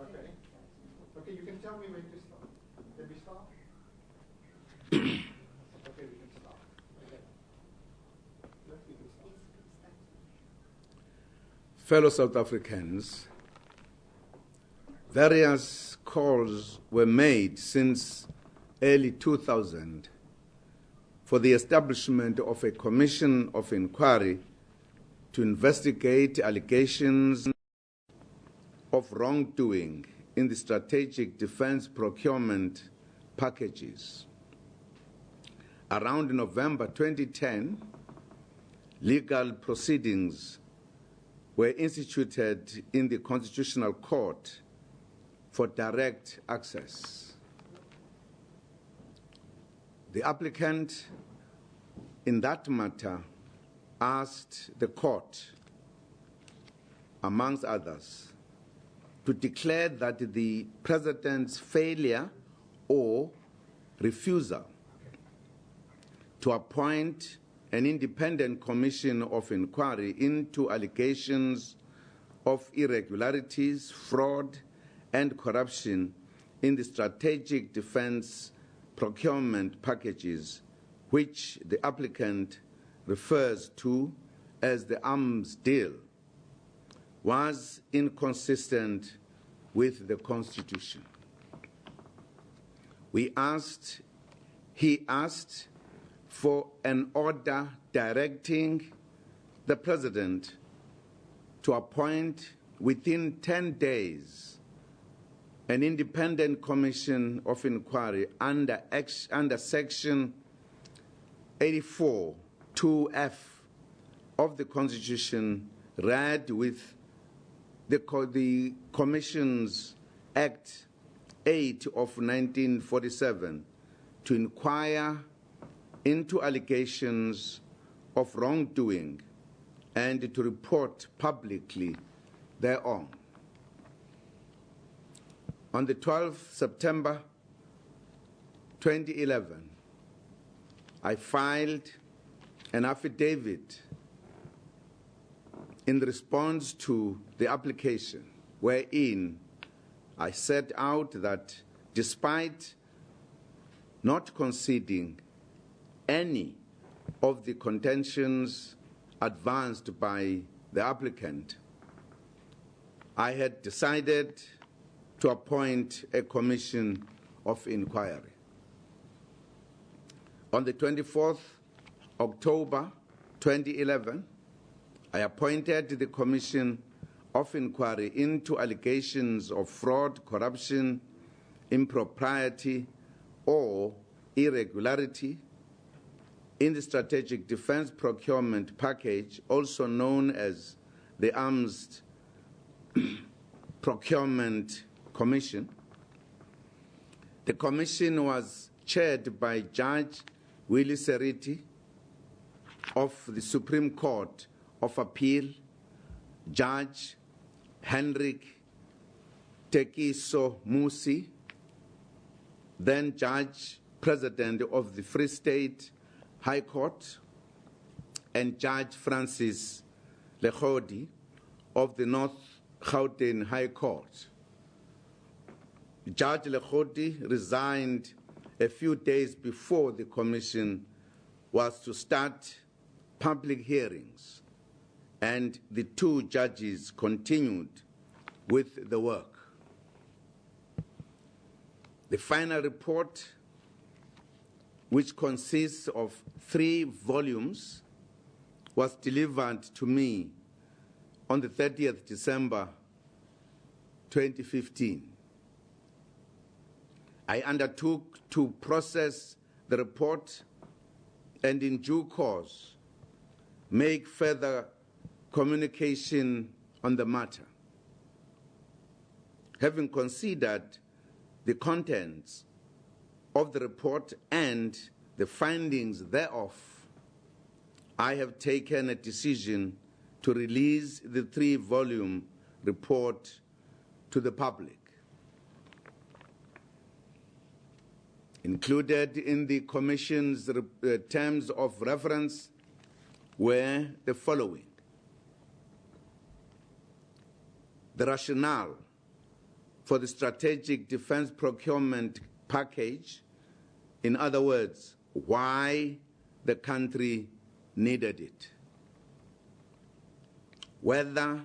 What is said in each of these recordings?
Okay. Okay, you can tell me when to start. Can we start? Okay, we can start. Okay. Yes, we can start. Fellow South Africans, various calls were made since early 2000 for the establishment of a commission of inquiry to investigate allegations of wrongdoing in the strategic defense procurement packages. Around November 2010, legal proceedings were instituted in the Constitutional Court for direct access. The applicant in that matter asked the court, amongst others, to declare that the President's failure or refusal to appoint an independent commission of inquiry into allegations of irregularities, fraud, and corruption in the strategic defense procurement packages, which the applicant refers to as the arms deal, was inconsistent with the Constitution. He asked for an order directing the President to appoint within 10 days an independent commission of inquiry under Section 84 2F of the Constitution, read with the Commissions Act 8 of 1947, to inquire into allegations of wrongdoing and to report publicly thereon. On the 12th September 2011, I filed an affidavit in response to the application, wherein I set out that despite not conceding any of the contentions advanced by the applicant, I had decided to appoint a commission of inquiry. On the 24th October 2011, I appointed the Commission of Inquiry into allegations of fraud, corruption, impropriety, or irregularity in the Strategic Defense Procurement Package, also known as the Arms Procurement Commission. The commission was chaired by Judge Willie Seriti of the Supreme Court of Appeal, Judge Henrik Tekiso Musi, then Judge President of the Free State High Court, and Judge Francis Lekhodi of the North Gauteng High Court. Judge Lekhodi resigned a few days before the commission was to start public hearings, and the two judges continued with the work. The final report, which consists of 3 volumes, was delivered to me on the 30th December 2015. I undertook to process the report and in due course make further communication on the matter. Having considered the contents of the report and the findings thereof, I have taken a decision to release the 3-volume report to the public. Included in the Commission's terms of reference were the following: the rationale for the strategic defense procurement package. In other words, why the country needed it. Whether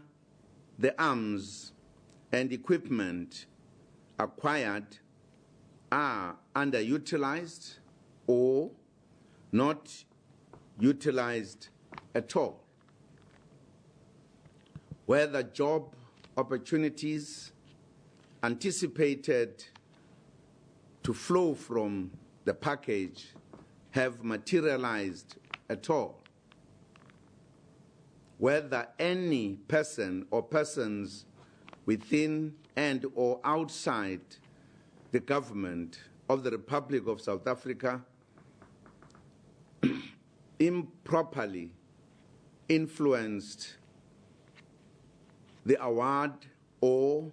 the arms and equipment acquired are underutilized or not utilized at all. Whether job opportunities anticipated to flow from the package have materialized at all. Whether any person or persons within and or outside the government of the Republic of South Africa improperly influenced the award or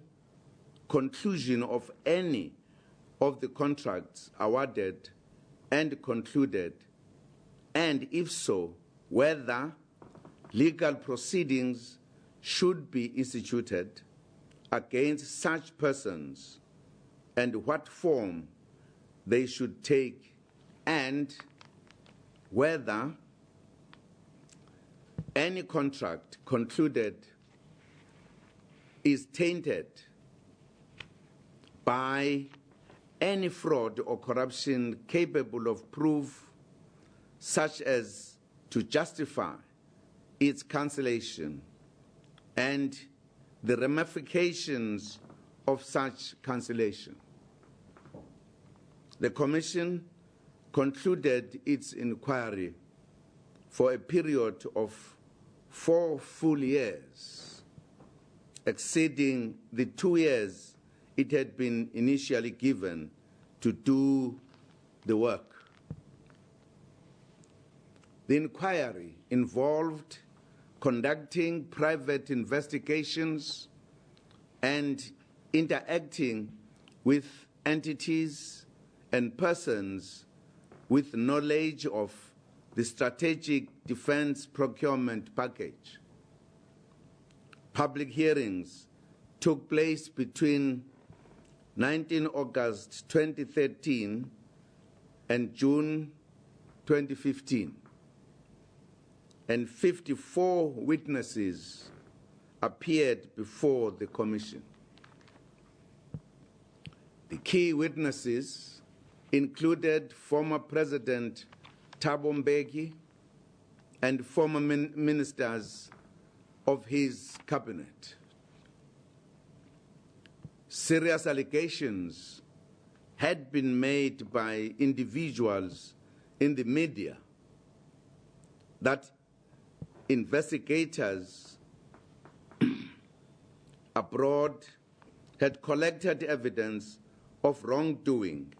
conclusion of any of the contracts awarded and concluded, and if so, whether legal proceedings should be instituted against such persons and what form they should take, and whether any contract concluded is tainted by any fraud or corruption capable of proof such as to justify its cancellation and the ramifications of such cancellation. The Commission concluded its inquiry for a period of 4 full years, exceeding the 2 years it had been initially given to do the work. The inquiry involved conducting private investigations and interacting with entities and persons with knowledge of the strategic defense procurement package. Public hearings took place between 19 August 2013 and June 2015, and 54 witnesses appeared before the Commission. The key witnesses included former President Thabo Mbeki and former ministers of his cabinet. Serious allegations had been made by individuals in the media that investigators abroad had collected evidence of wrongdoing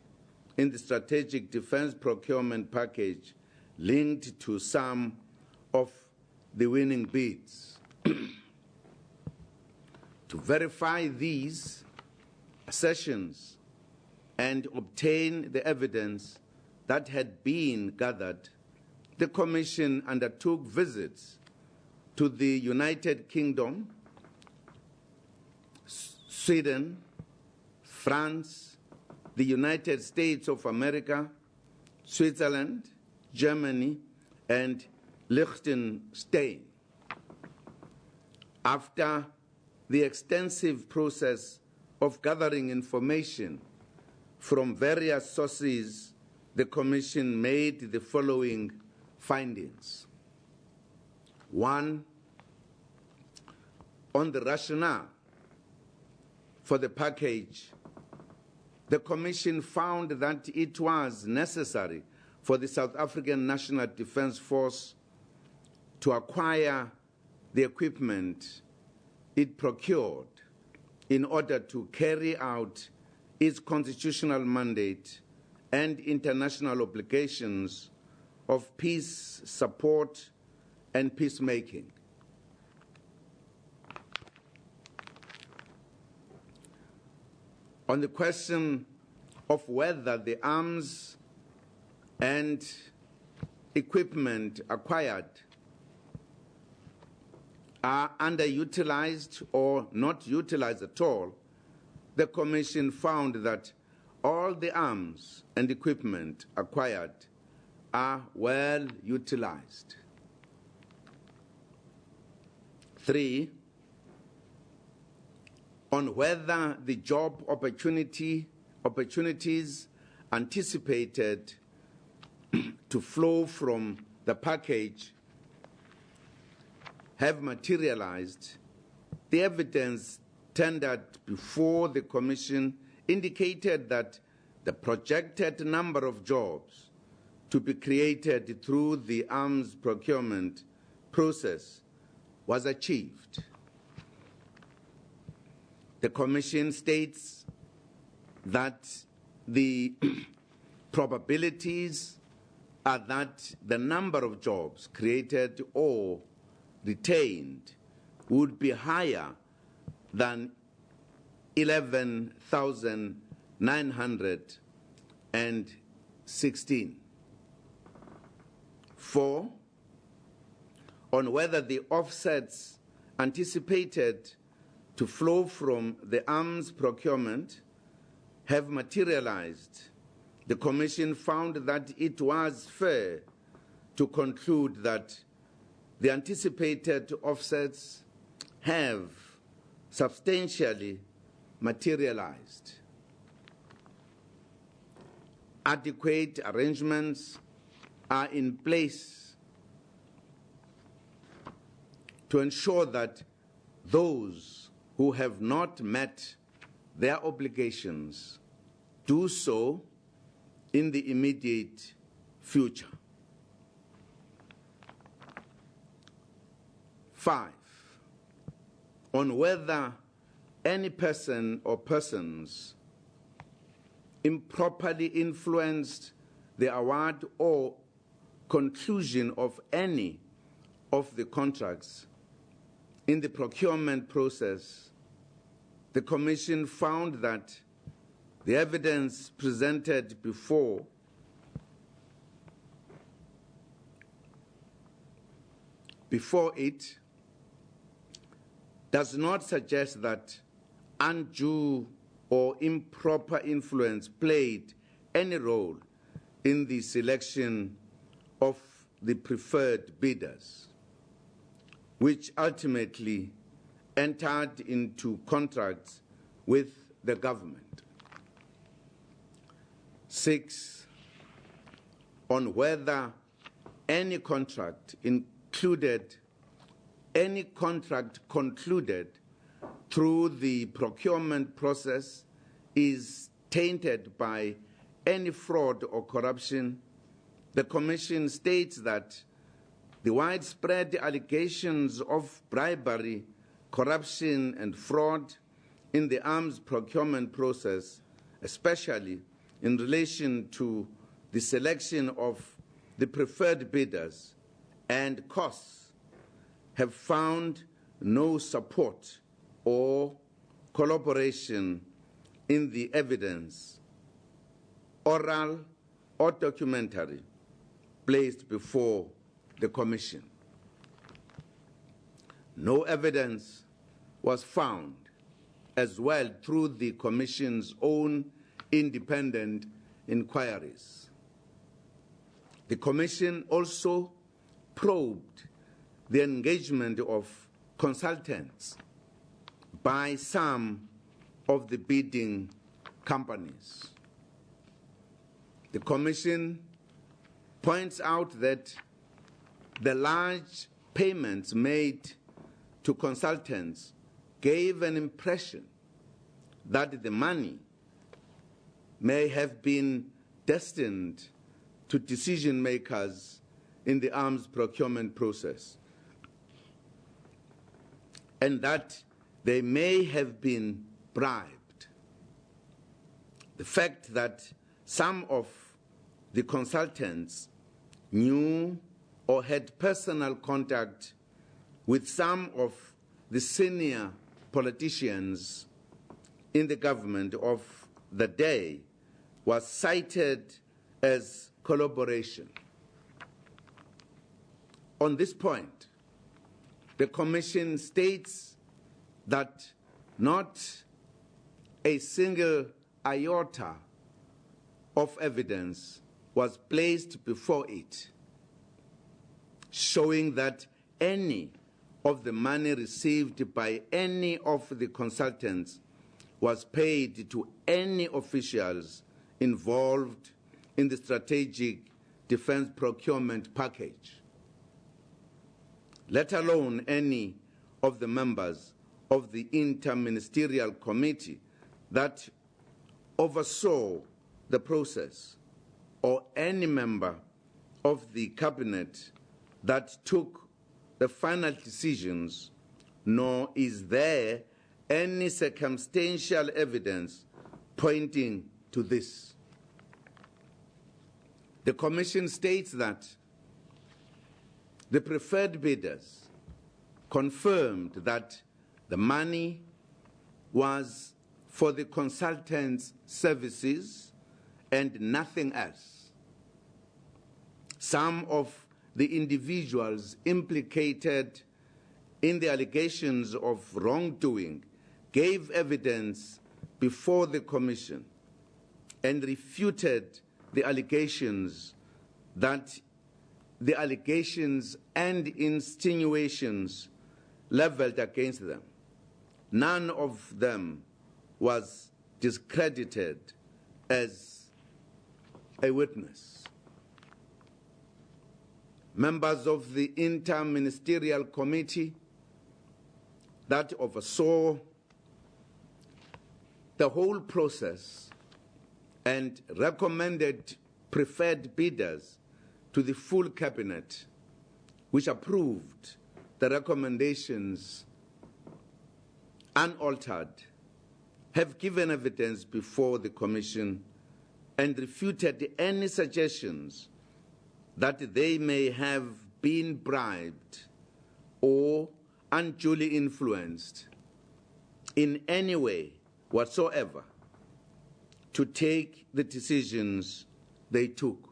in the strategic defense procurement package linked to some of the winning bids. To verify these assertions and obtain the evidence that had been gathered, the Commission undertook visits to the United Kingdom, Sweden, France, the United States of America, Switzerland, Germany, and Liechtenstein. After the extensive process of gathering information from various sources, the Commission made the following findings. 1, on the rationale for the package, the Commission found that it was necessary for the South African National Defence Force to acquire the equipment it procured in order to carry out its constitutional mandate and international obligations of peace support and peacemaking. On the question of whether the arms and equipment acquired are underutilized or not utilized at all, the Commission found that all the arms and equipment acquired are well utilized. 3, on whether the job opportunities anticipated to flow from the package have materialized, the evidence tendered before the Commission indicated that the projected number of jobs to be created through the arms procurement process was achieved. The Commission states that the probabilities are that the number of jobs created or retained would be higher than 11,916. 4, on whether the offsets anticipated to flow from the arms procurement have materialized, the Commission found that it was fair to conclude that the anticipated offsets have substantially materialized. Adequate arrangements are in place to ensure that those who have not met their obligations do so in the immediate future. 5, on whether any person or persons improperly influenced the award or conclusion of any of the contracts in the procurement process, the Commission found that the evidence presented before it does not suggest that undue or improper influence played any role in the selection of the preferred bidders, which ultimately entered into contracts with the government. 6, on whether any contract concluded through the procurement process is tainted by any fraud or corruption, the Commission states that the widespread allegations of bribery, corruption, and fraud in the arms procurement process, especially in relation to the selection of the preferred bidders and costs, have found no support or collaboration in the evidence, oral or documentary, placed before the Commission. No evidence was found as well through the Commission's own independent inquiries. The Commission also probed the engagement of consultants by some of the bidding companies. The Commission points out that the large payments made to consultants gave an impression that the money may have been destined to decision makers in the arms procurement process, and that they may have been bribed. The fact that some of the consultants knew or had personal contact with some of the senior politicians in the government of the day was cited as collaboration. On this point, the Commission states that not a single iota of evidence was placed before it, showing that any of the money received by any of the consultants was paid to any officials involved in the strategic defense procurement package, let alone any of the members of the interministerial committee that oversaw the process, or any member of the cabinet that took the final decisions, nor is there any circumstantial evidence pointing to this. The Commission states that the preferred bidders confirmed that the money was for the consultants' services and nothing else. Some of the individuals implicated in the allegations of wrongdoing gave evidence before the Commission and refuted the allegations and insinuations leveled against them. None of them was discredited as a witness. Members of the interministerial committee that oversaw the whole process and recommended preferred bidders to the full cabinet, which approved the recommendations unaltered, have given evidence before the Commission and refuted any suggestions that they may have been bribed or unduly influenced in any way whatsoever to take the decisions they took.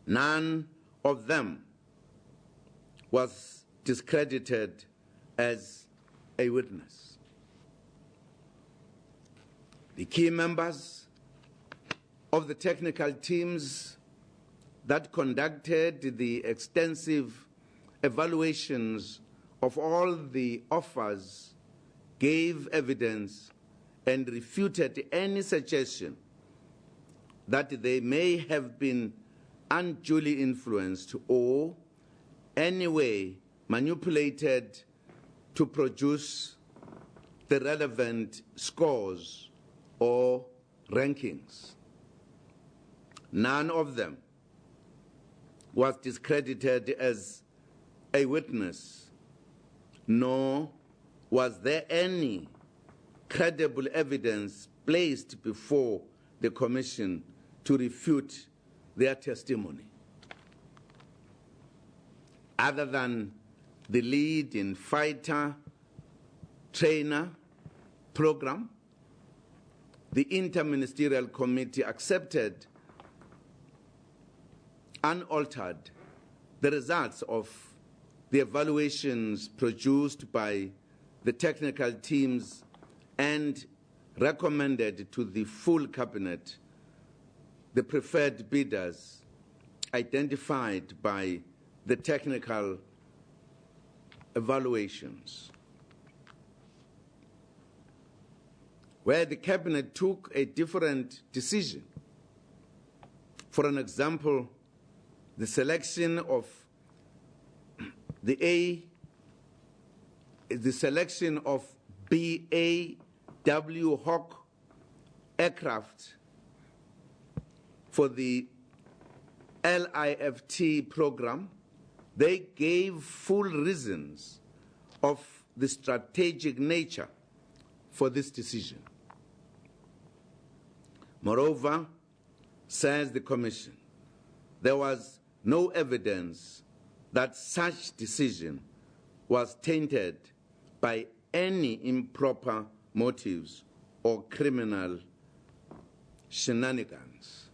None of them was discredited as a witness. The key members of the technical teams that conducted the extensive evaluations of all the offers gave evidence and refuted any suggestion that they may have been unduly influenced or any way manipulated to produce the relevant scores or rankings. None of them was discredited as a witness, nor was there any credible evidence placed before the Commission to refute their testimony. Other than the lead in fighter trainer program, the Interministerial Committee accepted unaltered the results of the evaluations produced by the technical teams and recommended to the full cabinet the preferred bidders identified by the technical evaluations. Where the cabinet took a different decision, for an example, the selection of the selection of BAW Hawk aircraft for the LIFT program, they gave full reasons of the strategic nature for this decision. Moreover, says the Commission, there was no evidence that such decision was tainted by any improper motives or criminal shenanigans.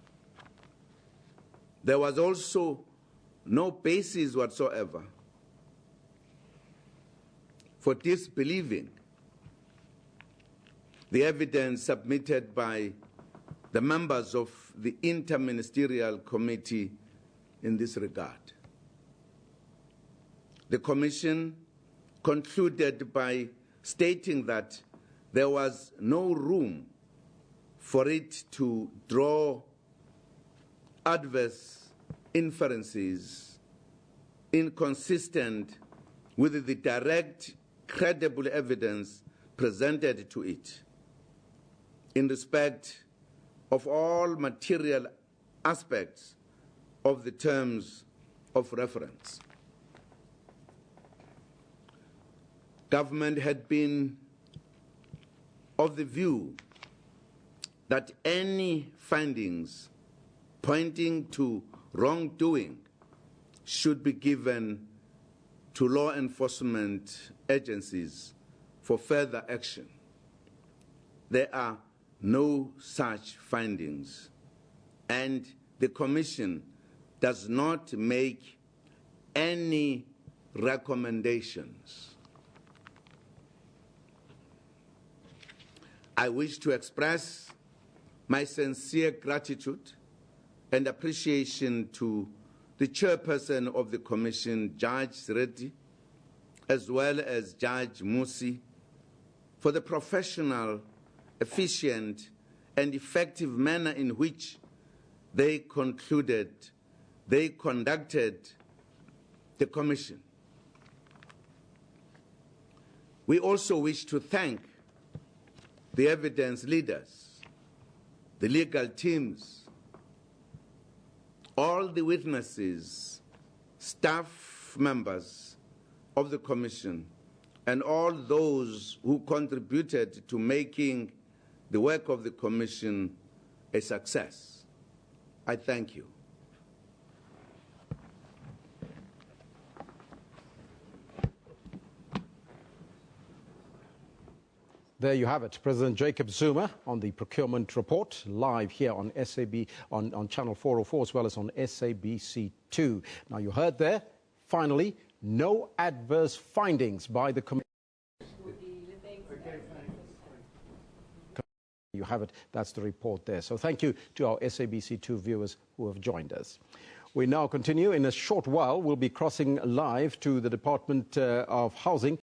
There was also no basis whatsoever for disbelieving the evidence submitted by the members of the Interministerial Committee in this regard. The Commission concluded by stating that there was no room for it to draw adverse inferences inconsistent with the direct, credible evidence presented to it in respect of all material aspects of the terms of reference. Government had been of the view that any findings pointing to wrongdoing should be given to law enforcement agencies for further action. There are no such findings, and the Commission does not make any recommendations. I wish to express my sincere gratitude and appreciation to the chairperson of the Commission, Judge Reddy, as well as Judge Musi, for the professional, efficient, and effective manner in which they conducted the Commission. We also wish to thank the evidence leaders, the legal teams, all the witnesses, staff members of the Commission, and all those who contributed to making the work of the Commission a success. I thank you. There you have it, President Jacob Zuma on the procurement report, live here on SAB, on Channel 404, as well as on SABC2. Now, you heard there, finally, no adverse findings by the committee. You have it, that's the report there. So thank you to our SABC2 viewers who have joined us. We now continue. In a short while, we'll be crossing live to the Department of Housing.